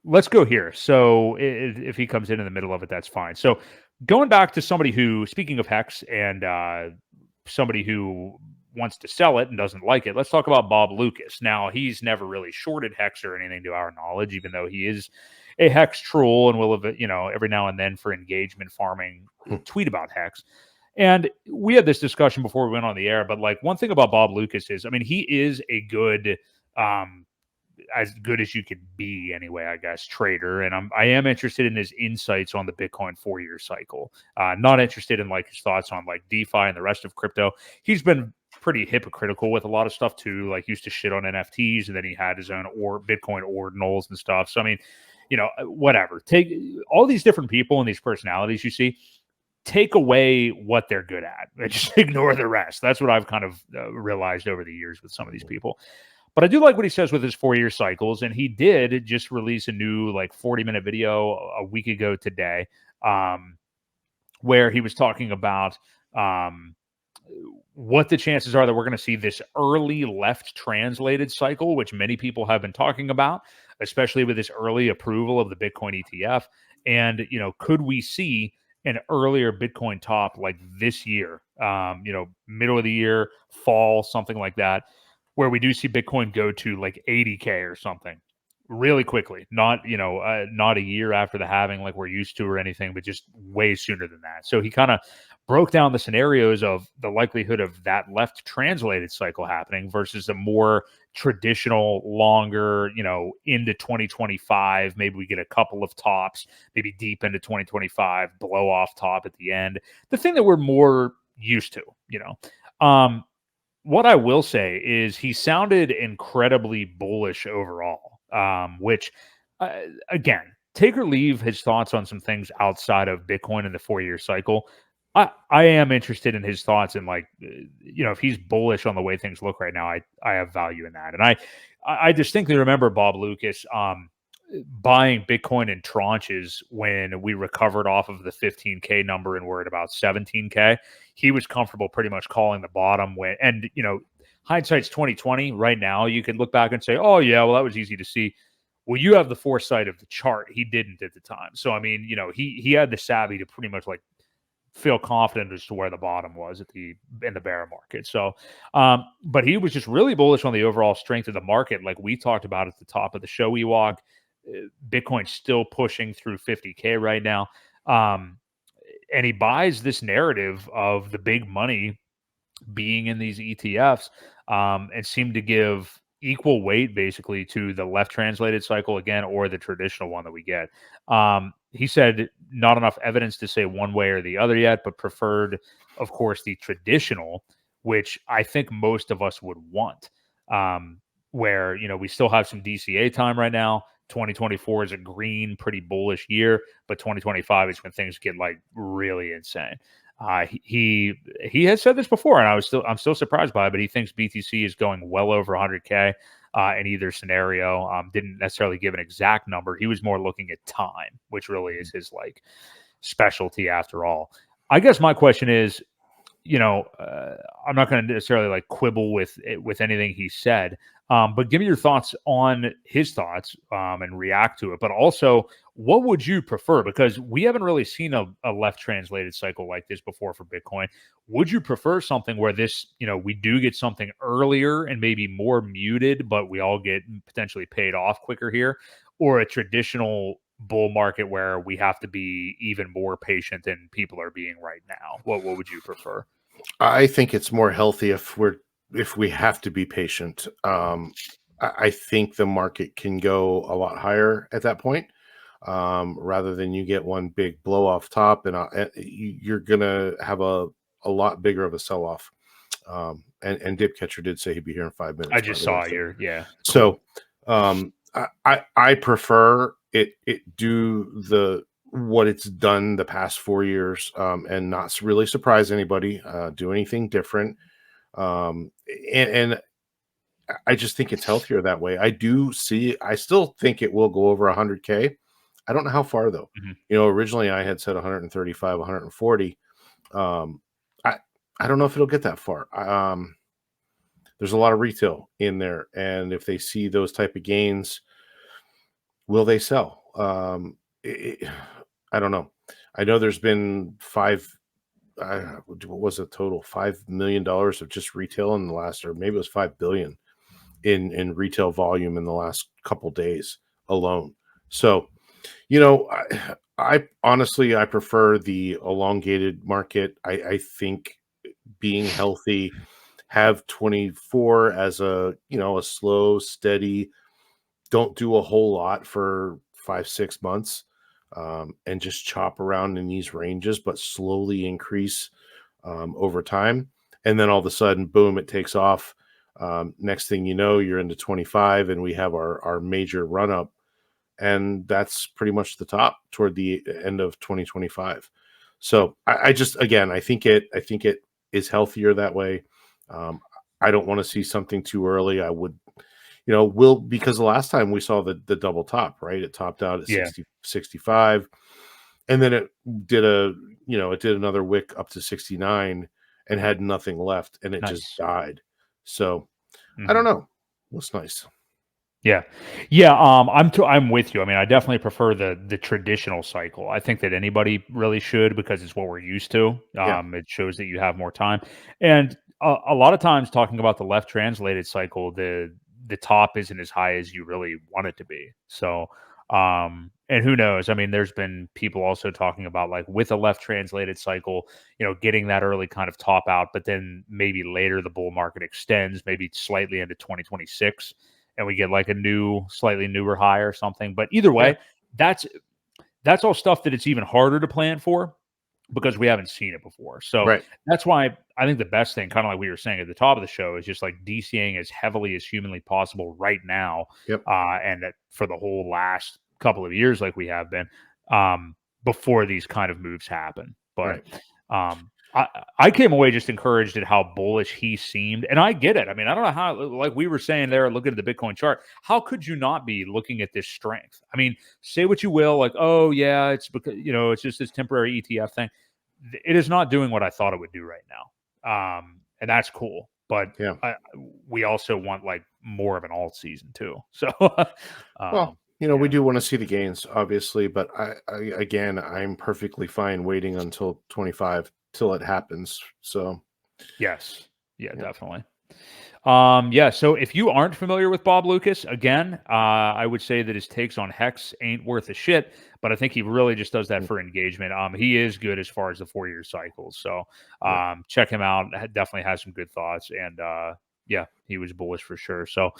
let's go here. So if he comes in the middle of it, that's fine. So going back to somebody who, speaking of HEX and somebody who wants to sell it and doesn't like it, let's talk about Bob Loukas. Now, he's never really shorted HEX or anything to our knowledge, even though he is a HEX troll and will, every now and then for engagement farming tweet about HEX. And we had this discussion before we went on the air, but like one thing about Bob Loukas is, I mean, he is a good, as good as you could be anyway, I guess, trader. And I am interested in his insights on the Bitcoin 4-year cycle. Not interested in like his thoughts on like DeFi and the rest of crypto. He's been pretty hypocritical with a lot of stuff too, like used to shit on NFTs, and then he had his own Bitcoin ordinals and stuff. So, I mean, whatever. Take all these different people and these personalities you see, take away what they're good at and just ignore the rest. That's what I've kind of realized over the years with some of these people. But I do like what he says with his 4-year cycles, and he did just release a new like 40-minute video a week ago today, where he was talking about what the chances are that we're going to see this early left translated cycle, which many people have been talking about, especially with this early approval of the Bitcoin ETF. And, could we see an earlier Bitcoin top like this year, middle of the year, fall, something like that, where we do see Bitcoin go to like 80K or something really quickly, not a year after the halving like we're used to or anything, but just way sooner than that. So he kind of broke down the scenarios of the likelihood of that left translated cycle happening versus a more traditional, longer, into 2025. Maybe we get a couple of tops, maybe deep into 2025, blow off top at the end. The thing that we're more used to, what I will say is he sounded incredibly bullish overall, which, again, take or leave his thoughts on some things outside of Bitcoin in the 4-year cycle. I am interested in his thoughts and like, if he's bullish on the way things look right now, I have value in that. And I distinctly remember Bob Loukas buying Bitcoin in tranches when we recovered off of the 15K number and we're at about 17K. He was comfortable pretty much calling the bottom when, and hindsight's 2020. Right now, you can look back and say, "Oh yeah, well that was easy to see." Well, you have the foresight of the chart. He didn't at the time. So I mean, he had the savvy to pretty much like feel confident as to where the bottom was in the bear market. So, but he was just really bullish on the overall strength of the market, like we talked about at the top of the show. Ewok, Bitcoin's still pushing through 50K right now. And he buys this narrative of the big money being in these ETFs, and seemed to give equal weight basically to the left translated cycle again, or the traditional one that we get. He said not enough evidence to say one way or the other yet, but preferred, of course, the traditional, which I think most of us would want, where, we still have some DCA time right now. 2024 is a green, pretty bullish year, but 2025 is when things get like really insane. He has said this before, and I'm still surprised by it, but he thinks BTC is going well over 100K in either scenario. Didn't necessarily give an exact number. He was more looking at time, which really is his like specialty after all. I guess my question is, I'm not going to necessarily like quibble with anything he said, but give me your thoughts on his thoughts and react to it. But also, what would you prefer? Because we haven't really seen a left translated cycle like this before for Bitcoin. Would you prefer something where this, we do get something earlier and maybe more muted, but we all get potentially paid off quicker here, or a traditional bull market where we have to be even more patient than people are being right now? What would you prefer? I think it's more healthy if we have to be patient. I think the market can go a lot higher at that point, rather than you get one big blow off top, and you're gonna have a lot bigger of a sell off. And Dipcatcher did say he'd be here in 5 minutes. I just saw yeah. So I prefer it do what it's done the past 4 years, and not really surprise anybody, do anything different. And I just think it's healthier that way. I still think it will go over 100K. I don't know how far though. Mm-hmm. Originally I had said 135, 140. I don't know if it'll get that far. There's a lot of retail in there, and if they see those type of gains, Will they sell? I don't know. I know there's been what was it total? $5 million of just retail in the last, or maybe it was 5 billion in retail volume in the last couple days alone. So, I honestly I prefer the elongated market. I think being healthy, have 24 as a slow, steady, don't do a whole lot for 5 6 months, and just chop around in these ranges, but slowly increase over time. And then all of a sudden, boom, it takes off. Next thing you know, you're into 25 and we have our major run up. And that's pretty much the top toward the end of 2025. So I just, again, I think it is healthier that way. Um, I don't want to see something too early. I would, because the last time we saw the double top, right? It topped out at Yeah. 65, and then it did another wick up to 69 and had nothing left, and it just Nice. died. So I don't Mhm. know. What's nice. Yeah. Yeah, I'm with you. I mean, I definitely prefer the traditional cycle. I think that anybody really should because it's what we're used to. Yeah. It shows that you have more time. And a lot of times talking about the left translated cycle, the top isn't as high as you really want it to be. So, and who knows? I mean, there's been people also talking about like with a left translated cycle, getting that early kind of top out, but then maybe later the bull market extends, maybe slightly into 2026 and we get like a slightly newer high or something. But either Yeah. way, that's that's all stuff that it's even harder to plan for because we haven't seen it before. So Right. that's why I think the best thing, kind of like we were saying at the top of the show, is just like DCing as heavily as humanly possible right now, Yep. and that for the whole last couple of years, like we have been, um, before these kind of moves happen. But Right. I came away just encouraged at how bullish he seemed, and I get it. I mean, I don't know how, like we were saying there, looking at the Bitcoin chart, how could you not be looking at this strength? I mean, say what you will, like, oh yeah, it's because it's just this temporary ETF thing. It is not doing what I thought it would do right now, and that's cool. But Yeah. we also want like more of an alt season too. So, Well, we yeah, do want to see the gains, obviously, but again, I'm perfectly fine waiting until 25 till it happens. So, yes, yeah, yeah. definitely. Yeah, so if you aren't familiar with Bob Loukas, again, I would say that his takes on Hex ain't worth a shit, but I think he really just does that Mm, for engagement. He is good as far as the 4 year cycles. So yeah. check him out. Definitely has some good thoughts. And yeah, he was bullish for sure. So